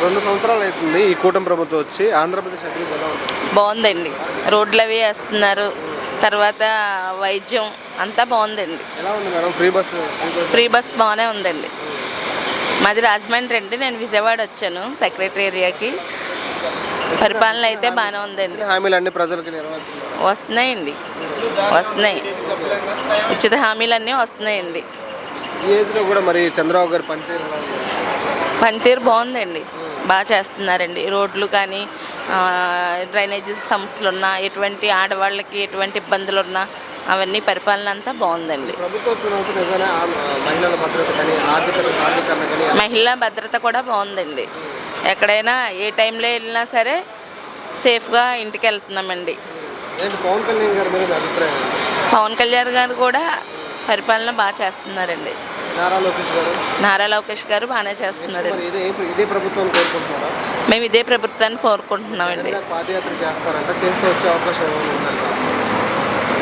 2 సంవత్సరాలు అవుతుంది ఈ కూటమి ప్రభుత్వం వచ్చి. ఆంధ్రప్రదేశ్ అభివృద్ధి ఎలా ఉంది? బాగుందండి. రోడ్లు అవి వేస్తున్నారు. తర్వాత వైద్యం అంతా బాగుందండి. ఎలా ఉంది మేడం? ఫ్రీ బస్ బాగానే ఉందండి. మాది రాజమండ్రి అండి. నేను విజయవాడ వచ్చాను సెక్రటరీ ఏరియాకి. పరిపాలన అయితే బాగానే ఉందండి. హామీలు అన్ని ప్రజలకు నెరవేరుస్తున్నారు. వస్తున్నాయండి, వస్తున్నాయి. ఉచిత హామీలన్నీ వస్తున్నాయండి. ఈ ఏజ్లో కూడా మరి చంద్రబాబు గారి పనితీరు బాగుందండి. బాగా చేస్తున్నారండి. రోడ్లు కానీ డ్రైనేజీ సమస్యలు ఉన్నా, ఎటువంటి ఆడవాళ్ళకి ఎటువంటి ఇబ్బందులు ఉన్నా అవన్నీ పరిపాలన అంతా బాగుందండి. మహిళా భద్రత కూడా బాగుందండి. ఎక్కడైనా ఏ టైంలో వెళ్ళినా సరే సేఫ్గా ఇంటికి వెళ్తున్నామండి. పవన్ కళ్యాణ్ గారు కూడా పరిపాలన బాగా చేస్తున్నారండి. నారా లోకేష్ గారు బాగానే చేస్తున్నారండి. మేము ఇదే ప్రభుత్వాన్ని కోరుకుంటున్నామండి.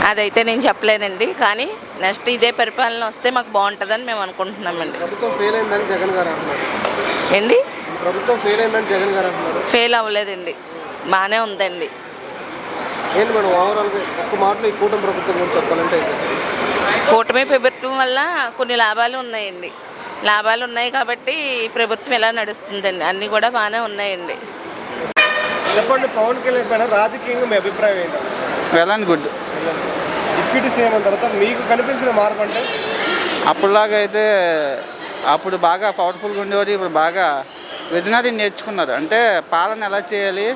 అదైతే నేను చెప్పలేనండి, కానీ నెక్స్ట్ ఇదే పరిపాలన వస్తే మాకు బాగుంటుందని మేము అనుకుంటున్నామండి. ఏంటి? ఫెయిల్ అవ్వలేదండి, బాగానే ఉందండి. కూటమి ప్రభుత్వం వల్ల కొన్ని లాభాలు ఉన్నాయండి. లాభాలు ఉన్నాయి కాబట్టి ప్రభుత్వం ఎలా నడుస్తుందండి, అన్నీ కూడా బాగానే ఉన్నాయండి. చెప్పండి, పవన్ కళ్యాణ్ పైన రాజకీయంగా మీ అభిప్రాయం ఏంటి? Well and good. Deputy CM అయిన తర్వాత మీకు కనిపించిన మార్పు అంటే? అప్పుడులాగా అయితే అప్పుడు బాగా పవర్ఫుల్గా ఉండేవారు, ఇప్పుడు బాగా విజనరీ నేర్చుకున్నారు. అంటే పాలన ఎలా చేయాలి,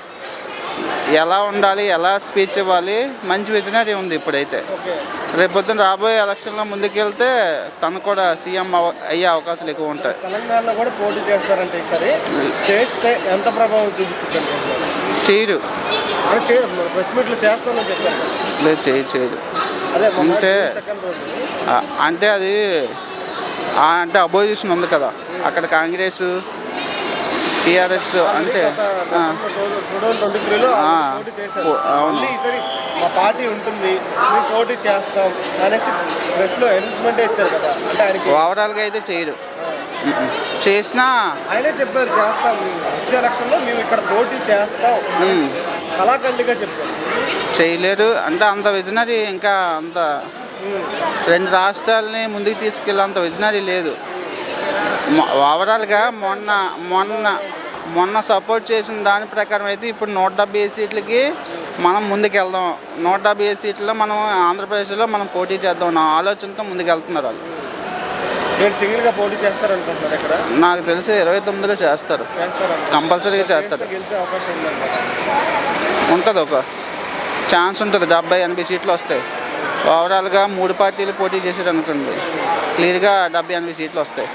ఎలా ఉండాలి, ఎలా స్పీచ్ ఇవ్వాలి, మంచి విజనరీ ఉంది ఇప్పుడైతే. రేపొద్దున రాబోయే ఎలక్షన్లో ముందుకెళ్తే తను కూడా సీఎం అయ్యే అవకాశాలు ఎక్కువ ఉంటాయి. తెలంగాణలో కూడా పోటీ చేస్తారంటే ఈసారి చేస్తే ఎంత ప్రభావం చూపించింది? చేయరు. ప్రెస్ మీట్లు చేస్తానని చెప్పారు. లేదు, చేయరు. అంటే అది అంటే అపోజిషన్ ఉంది కదా అక్కడ, కాంగ్రెస్ టీఆర్ఎస్. అంటే మా పార్టీ ఉంటుంది, మేము పోటీ చేస్తాం అనేసి ప్రెస్లో అనౌన్స్మెంట్ ఇచ్చారు కదా. అంటే ఆయనకి ఓవరాల్గా అయితే చేయరు. చేసినా ఆయనే చెప్పారు చేస్తాం, వచ్చే ఎలక్షన్లో మేము ఇక్కడ పోటీ చేస్తాం కళాఖండిగా చెప్పారు. చేయలేరు. అంటే అంత విజనరీ ఇంకా అంత 2 రాష్ట్రాలని ముందుకు తీసుకెళ్ళేంత విజనరీ లేదు. ఓవరాల్గా మొన్న సపోర్ట్ చేసిన దాని ప్రకారం అయితే ఇప్పుడు 175 సీట్లకి మనం ముందుకెళ్దాం, 175 సీట్లలో మనం ఆంధ్రప్రదేశ్లో మనం పోటీ చేద్దాం నా ఆలోచనతో ముందుకు వెళ్తున్నారు వాళ్ళు. నేను సింగిల్గా పోటీ చేస్తారనుకుంటున్నారు ఇక్కడ? నాకు తెలిసి 29లో చేస్తారు, కంపల్సరీగా చేస్తారు. ఉంటుంది, ఒక ఛాన్స్ ఉంటుంది. 70-80 సీట్లు వస్తాయి. ఓవరాల్గా 3 పార్టీలు పోటీ చేసారు అనుకోండి, క్లియర్గా 70-80 సీట్లు వస్తాయి.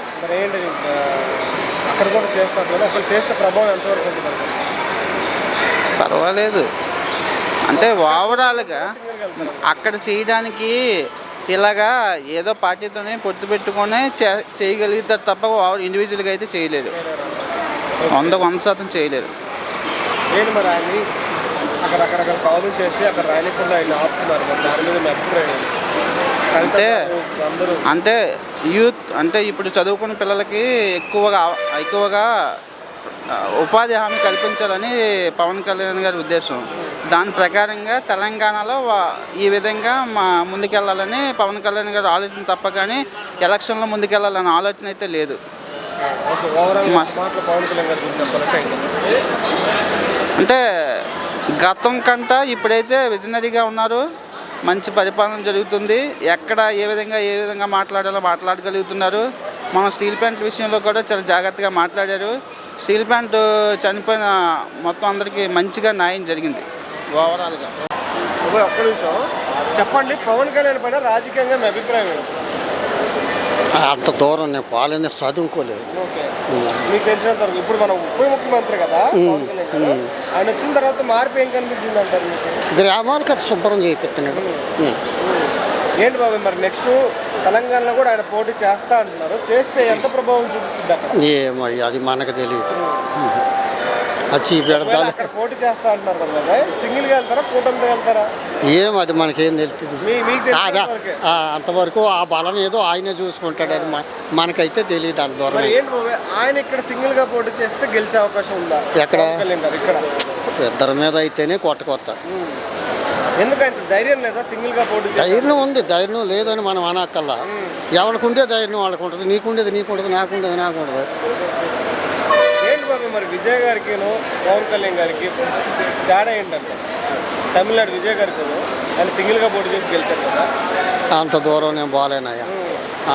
అక్కడ కూడా చేస్తారు కదా, అక్కడ చేస్తే ప్రభావం ఎంతవరకు ఉంటుంది? పర్వాలేదు. అంటే ఓవరాల్గా అక్కడ చేయడానికి ఇలాగా ఏదో పార్టీతోనే పొత్తు పెట్టుకొని చేయగలుగుతారు తప్ప ఇండివిజువల్గా అయితే చేయలేదు. 100% చేయలేదు. ఏంటి మరి ఆయన అక్కడ రకరకాల కాలు చేసి అక్కడ రాయలకుండా ఆయన ఆపుతున్నారు. దాని మీద మీ అభిప్రాయం? అంటే యూత్ అంటే ఇప్పుడు చదువుకున్న పిల్లలకి ఎక్కువగా ఉపాధి హామీ కల్పించాలని పవన్ కళ్యాణ్ గారి ఉద్దేశం. దాని ప్రకారంగా తెలంగాణలో ఈ విధంగా ముందుకెళ్ళాలని పవన్ కళ్యాణ్ గారు ఆలోచన తప్ప కానీ ఎలక్షన్లో ముందుకెళ్ళాలనే ఆలోచన అయితే లేదు. అంటే గతం కంటే ఇప్పుడైతే విజనరీగా ఉన్నారు, మంచి పరిపాలన జరుగుతుంది. ఎక్కడ ఏ విధంగా మాట్లాడగలుగుతున్నారు. మన స్టీల్ ప్లాంట్ విషయంలో కూడా చాలా జాగ్రత్తగా మాట్లాడారు. స్టీల్ ప్లాంట్ చనిపోయిన మొత్తం అందరికీ మంచిగా న్యాయం జరిగింది ఓవరాల్గా. ఒక్క నిమిషం చెప్పండి, పవన్ కళ్యాణ్ పైన రాజకీయంగా మీ అభిప్రాయం ఏంటి? అంత దూరం నేను పాలన చదువుకోలేదు. మీకు తెలిసినంత వరకు ఇప్పుడు మన ఉప ముఖ్యమంత్రి కదా పవన్ కళ్యాణ్ గారు, ఆయన వచ్చిన తర్వాత మార్పు ఏం కనిపించింది అంటారు మీకు? గ్రామాలకు అది శుభ్రం చేపిస్తున్నాడు. ఏంటి బాబు మరి నెక్స్ట్ తెలంగాణలో కూడా ఆయన పోటీ చేస్తా అంటున్నారు, చేస్తే ఎంత ప్రభావం చూపించింది అక్కడ? ఏమో అది మనకు తెలియదు. వచ్చి పెడతాను. అక్కడ పోటీ చేస్తా అంటున్నారు కదా బాబాయ్, సింగిల్గా వెళ్తారా కూటమితో వెళ్తారా? ఏం అది మనకేం తెలుస్తుంది. మీకు తెలిసిన వరకే. అంతవరకు ఆ బలం ఏదో ఆయనే చూసుకుంటాడు. అది మనకైతే తెలియదు అంత దూరం. మరి ఏంటి బాబాయ్, ఆయన ఇక్కడ సింగిల్గా పోటీ చేస్తే గెలిచే అవకాశం ఉందా? ఎక్కడ? పవన్ కళ్యాణ్ గారు ఇక్కడ ఇద్దరి మీద అయితేనే కొత్త ఎందుకు అంత ధైర్యం లేదా సింగిల్గా పోటీ చేస్తే? ధైర్యం ఉంది. ధైర్యం లేదని మనం అనక్కల్లా. ఎవరికి ఉండే ధైర్యం వాళ్ళకు ఉంటుంది. నీకుండేది నీకుండదు, నాకుండేది నాకుండదు. ఏంటి బాబు మరి విజయ్ గారికి పవన్ కళ్యాణ్ గారికి తేడా ఏంటంటే, తమిళనాడు విజయ్ గారికి ఆయన సింగిల్గా పోటీ చేసి గెలిచారు కదా. అంత దూరం నేను బాగాలేనయ్యా.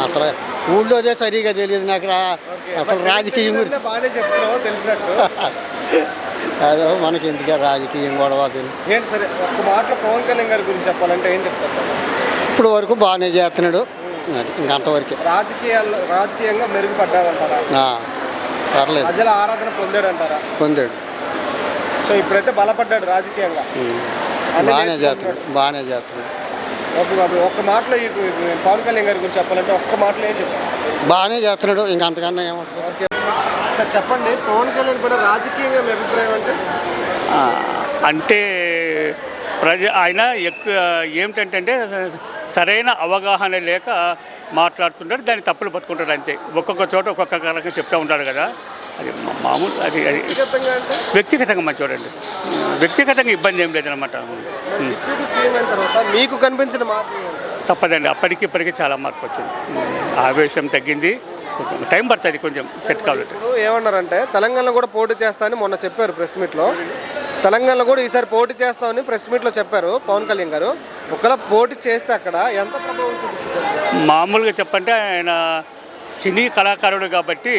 అసలు ఊళ్ళోదే సరిగా తెలియదు నాకు. అసలు రాజకీయం గురించి బాగానే చెప్తున్నావు తెలిసినట్టు. అదో మనకి ఎందుకే రాజకీయం గొడవ ఏంటి సరే ఒక్క మాటలో పవన్ కళ్యాణ్ గారి గురించి చెప్పాలంటే ఏం చెప్తారు? ఇప్పుడు వరకు బాగానే చేస్తున్నాడు. అది ఇంకంతవరకే. రాజకీయంగా మెరుగుపడ్డాడంటారా? పర్లేదు. ప్రజల ఆరాధన పొందాడంటారా? పొందాడు. సో ఇప్పుడైతే బలపడ్డాడు రాజకీయంగా. బాగానే చేస్తున్నాడు. ఒక్క మాటలో ఈ పవన్ కళ్యాణ్ గారి గురించి చెప్పాలంటే ఒక్క మాటలో ఏం చెప్తారు? బాగానే చేస్తున్నాడు. ఇంకంతకన్నా ఏమంటారు? ఓకే సార్ చెప్పండి, పవన్ కళ్యాణ్ పైన రాజకీయంగా మీ అభిప్రాయం అంటే ఆయన ఎక్కువ ఏమిటంటే సరైన అవగాహన లేక మాట్లాడుతుంటాడు, దాన్ని తప్పులు పట్టుకుంటాడు అంతే. ఒక్కొక్క చోట ఒక్కొక్క రకంగా చెప్తూ ఉంటాడు కదా. అది మామూలు. అది వ్యక్తిగతంగా మంచివాడండి. వ్యక్తిగతంగా ఇబ్బంది ఏం లేదనమాట. మీకు కనిపించిన మార్పు తప్పదండి. అప్పటికి ఇప్పటికీ చాలా మార్పు వచ్చింది. ఆవేశం తగ్గింది. కొంచెం టైం పడుతుంది కొంచెం సెట్ కావాలంటే. ఏమన్నారంటే తెలంగాణలో కూడా పోటీ చేస్తామని మొన్న చెప్పారు ప్రెస్ మీట్లో. తెలంగాణలో కూడా ఈసారి పోటీ చేస్తామని ప్రెస్ మీట్లో చెప్పారు పవన్ కళ్యాణ్ గారు. ఒకవేళ పోటీ చేస్తే అక్కడ ఎంత ప్రభావం చూపిస్తుంది? మామూలుగా చెప్పంటే ఆయన సినీ కళాకారుడు కాబట్టి,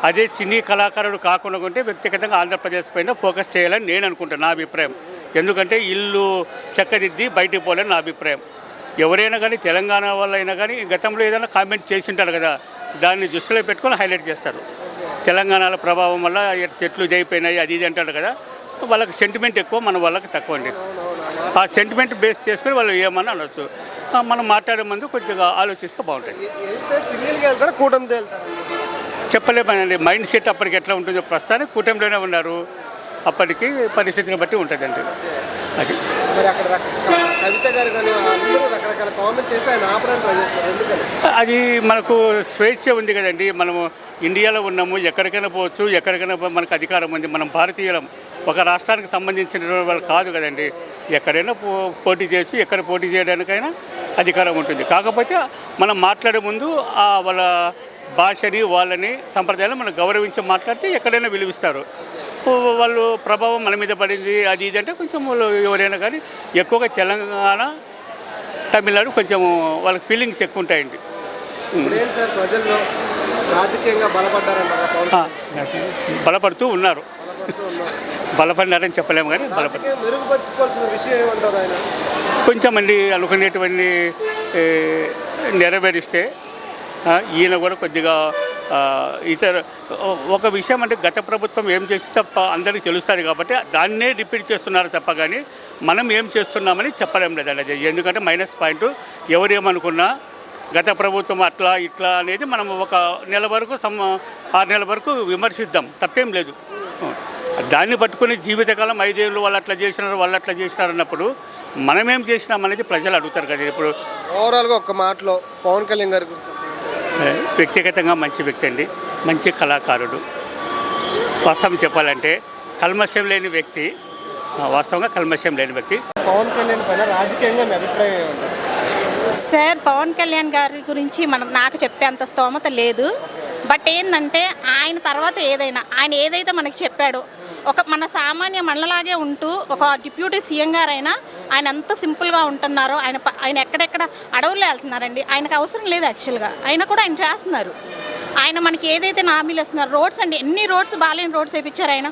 అదే సినీ కళాకారుడు కాకుండా ఉంటే వ్యక్తిగతంగా ఆంధ్రప్రదేశ్ పైన ఫోకస్ చేయాలని నేను అనుకుంటాను, నా అభిప్రాయం. ఎందుకంటే ఇల్లు చక్కదిద్ది బయటికి పోవాలని నా అభిప్రాయం. ఎవరైనా కానీ తెలంగాణ వాళ్ళైనా కానీ గతంలో ఏదైనా కామెంట్ చేసి ఉంటారు కదా, దాన్ని దృష్టిలో పెట్టుకొని హైలైట్ చేస్తారు. తెలంగాణలో ప్రభావం వల్ల చెట్లు ఇదైపోయినాయి అది ఇది అంటాడు కదా, వాళ్ళకి సెంటిమెంట్ ఎక్కువ, మన వాళ్ళకి తక్కువ అండి. ఆ సెంటిమెంట్ బేస్ చేసుకుని వాళ్ళు ఏమన్నా అనొచ్చు. మనం మాట్లాడే ముందు కొద్దిగా ఆలోచిస్తే బాగుంటుంది. చెప్పలేమండి, మైండ్ సెట్ అప్పటికి ఎట్లా ఉంటుందో. ప్రస్తుతానికి కూటమిలోనే ఉన్నారు. అప్పటికి పరిస్థితిని బట్టి ఉంటుందండి. అది అది మనకు స్వేచ్ఛ ఉంది కదండి. మనము ఇండియాలో ఉన్నాము, ఎక్కడికైనా పోవచ్చు, ఎక్కడికైనా మనకు అధికారం ఉంది. మనం భారతీయులం, ఒక రాష్ట్రానికి సంబంధించిన వాళ్ళు కాదు కదండి. ఎక్కడైనా పోటీ చేయొచ్చు, ఎక్కడ పోటీ చేయడానికైనా అధికారం ఉంటుంది. కాకపోతే మనం మాట్లాడే ముందు వాళ్ళ భాషని వాళ్ళని సంప్రదాయాలు మనం గౌరవించి మాట్లాడితే ఎక్కడైనా విలువిస్తారు. వాళ్ళు ప్రభావం మన మీద పడింది అది ఇది అంటే కొంచెం ఎవరైనా కానీ ఎక్కువగా తెలంగాణ తమిళనాడు కొంచెం వాళ్ళకి ఫీలింగ్స్ ఎక్కువ ఉంటాయండి. బలపడుతూ ఉన్నారు. బలపడినారని చెప్పలేము కానీ కొంచెం అండి అనుకునేటువంటి నెరవేరిస్తే ఈయన కూడా కొద్దిగా ఇతర ఒక విషయం అంటే గత ప్రభుత్వం ఏం చేసి తప్ప అందరికీ తెలుస్తుంది కాబట్టి దాన్నే రిపీట్ చేస్తున్నారు తప్ప కానీ మనం ఏం చేస్తున్నామని చెప్పలేం లేదండి. అది ఎందుకంటే మైనస్ పాయింట్. ఎవరేమనుకున్నా గత ప్రభుత్వం అట్లా ఇట్లా అనేది మనం ఒక నెల వరకు 6 నెలల వరకు విమర్శిద్దాం, తప్పేం లేదు. దాన్ని పట్టుకుని జీవితకాలం 5 ఏళ్ళు వాళ్ళు అట్లా చేసినారు అన్నప్పుడు మనమేం చేసినామనేది ప్రజలు అడుగుతారు కదా. ఇప్పుడు ఓవరాల్గా ఒక్క మాటలో పవన్ కళ్యాణ్ గారి గురించి వ్యక్తిగతంగా మంచి వ్యక్తి అండి, మంచి కళాకారుడు. వాస్తవం చెప్పాలంటే కల్మషం లేని వ్యక్తి, వాస్తవంగా కల్మషం లేని వ్యక్తి. పవన్ కళ్యాణ్ పైన రాజకీయంగా మీ అభిప్రాయం ఏమంటారు? సార్ పవన్ కళ్యాణ్ గారి గురించి నాకు చెప్పేంత స్తోమత లేదు. బట్ ఏంటంటే ఆయన తర్వాత ఆయన ఏదైతే మనకి చెప్పాడో, మన సామాన్య మనలాగే ఉంటూ ఒక డిప్యూటీ సీఎం గారైనా ఆయన ఎంత సింపుల్గా ఉంటున్నారో, ఆయన ఎక్కడెక్కడ అడవుల్లో వెళ్తున్నారండి. ఆయనకు అవసరం లేదు యాక్చువల్గా, ఆయన కూడా ఆయన చేస్తున్నారు. ఆయన మనకి ఏదైతే హామీలు ఇస్తున్నారు, రోడ్స్ అండి, ఎన్ని రోడ్స్ బాగాలేని రోడ్స్ వేయించారు, ఆయన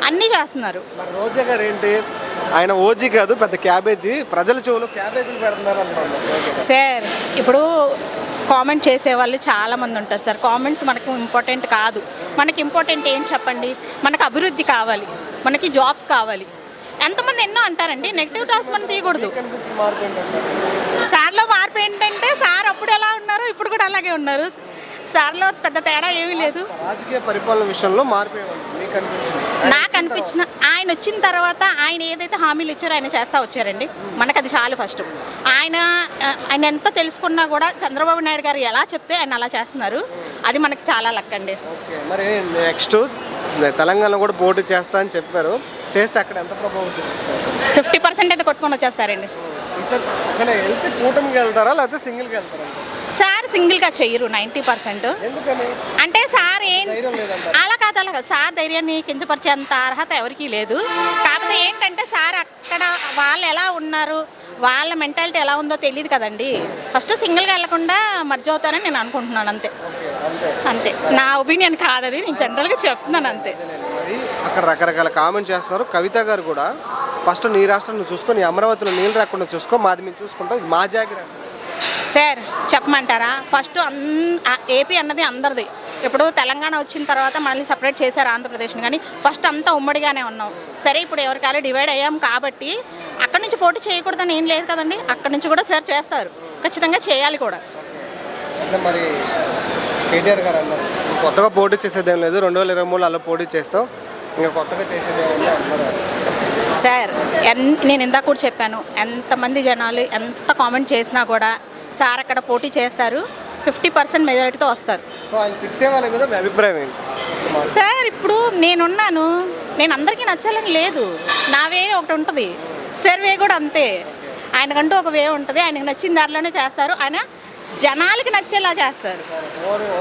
అన్నీ చేస్తున్నారు. రోజా గారు ఏంటి, ఆయన ఓజీ కాదు పెద్ద క్యాబేజీ, ప్రజల చెవులు క్యాబేజీలు పెడుతున్నారు అన్నమాట. సార్ ఇప్పుడు కామెంట్ చేసేవాళ్ళు చాలామంది ఉంటారు సార్. కామెంట్స్ మనకు ఇంపార్టెంట్ కాదు. మనకి ఇంపార్టెంట్ ఏం చెప్పండి, మనకు అభివృద్ధి కావాలి, మనకి జాబ్స్ కావాలి. ఎంతమంది ఎన్నో అంటారండి, నెగిటివ్ టాక్స్ మనం తీయకూడదు. సార్లో మార్పు ఏంటంటే సార్ అప్పుడు ఎలా ఉన్నారో ఇప్పుడు కూడా అలాగే ఉన్నారు. సార్లో పెద్ద తేడా ఏమీ లేదు. రాజకీయ పరిపాలన విషయంలో మార్పు ఏమండి మీకు అనిపించింది? నాకు అనిపించిన ఆయన వచ్చిన తర్వాత ఆయన ఏదైతే హామీలు ఇచ్చారో ఆయన చేస్తా వచ్చారండి. మనకు అది చాలు. ఫస్ట్ ఆయన ఎంత తెలుసుకున్నా కూడా చంద్రబాబు నాయుడు గారు ఎలా చెప్తే ఆయన అలా చేస్తున్నారు. అది మనకి చాలా లక్ అండి. ఓకే, మరి నెక్స్ట్ తెలంగాణలో కూడా పోటీ చేస్తా అని చెప్పారు. చేస్తే అక్కడ ఎంత ప్రభావం చూపిస్తారు? 50% అయితే కొట్టుకొని వచ్చేస్తారండి. ఈసారి అక్కడ వెళ్తే కూటమికి వెళ్తారా లేకపోతే సింగిల్కి వెళ్తారా? సార్ సింగిల్గా చెయ్యరు 90%. ఎందుకని? అంటే సార్ ధైర్యం లేదంటారా? అలా కాదు. సార్ ధైర్యాన్ని కించపరిచేంత అర్హత ఎవరికీ లేదు. కాకపోతే ఏంటంటే సార్ అక్కడ వాళ్ళు ఎలా ఉన్నారు, వాళ్ళ మెంటాలిటీ ఎలా ఉందో తెలియదు కదండి. ఫస్ట్ సింగిల్గా వెళ్లకుండా మర్జ్ అవుతారని నేను అనుకుంటున్నాను. అంతే అంతే నా ఒపీనియన్ కాదది, నేను జనరల్గా చెప్తున్నాను అంతే. మరి అక్కడ రకరకాల కామెంట్ చేస్తున్నారు. కవిత గారు కూడా ఫస్ట్ నీ రాష్ట్రం నువ్వు చూసుకో, నీ అమరావతిలో నీళ్ళు రాకుండా చూసుకో, మాది మేము చూసుకుంటాం, ఇది మా జాగ్రత్త. సార్ చెప్పమంటారా? ఫస్ట్ ఏపీ అన్నది అందరిది. ఇప్పుడు తెలంగాణ వచ్చిన తర్వాత మళ్ళీ సపరేట్ చేశారు ఆంధ్రప్రదేశ్ని, కానీ ఫస్ట్ అంతా ఉమ్మడిగానే ఉన్నాం. సరే ఇప్పుడు ఎవరికాలే డివైడ్ అయ్యాం కాబట్టి అక్కడి నుంచి పోటీ చేయకూడదని ఏం లేదు కదండి. అక్కడి నుంచి కూడా సార్ చేస్తారు, ఖచ్చితంగా చేయాలి కూడా. అంటే మరి కేటీఆర్ గారు అన్నారు కొత్తగా పోటీ చేసేదేం లేదు, 2023 అలా పోటీ చేస్తాం, ఇంకా కొత్తగా చేసేదేమో అన్నారు. సార్ నేను ఇందాక కూడా చెప్పాను, ఎంతమంది జనాలు ఎంత కామెంట్ చేసినా కూడా సార్ అక్కడ పోటీ చేస్తారు, 50% మెజారిటీతో వస్తారు. సో ఆయన తిట్టే వాళ్ళ మీద మీ అభిప్రాయం ఏంటి? సార్ ఇప్పుడు నేనున్నాను, నేను అందరికీ నచ్చాలని లేదు, నా వే ఒకటి ఉంటుంది, సార్ వే కూడా అంతే. ఆయనకంటూ ఒక వే ఉంటుంది, ఆయనకు నచ్చిన దారిలోనే చేస్తారు, ఆయన జనాలకి నచ్చేలా చేస్తారు.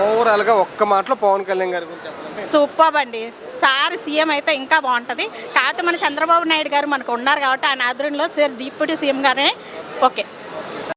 ఓవరాల్గా ఒక్క మాటలో పవన్ కళ్యాణ్ గారి గురించి చెప్పాలంటే సూపర్ అండి. సార్ సీఎం అయితే ఇంకా బాగుంటుంది. కాకపోతే మన చంద్రబాబు నాయుడు గారు మనకు ఉన్నారు కాబట్టి ఆయన ఆధ్వర్యంలో సార్ డిప్యూటీ సీఎం గానే ఓకే.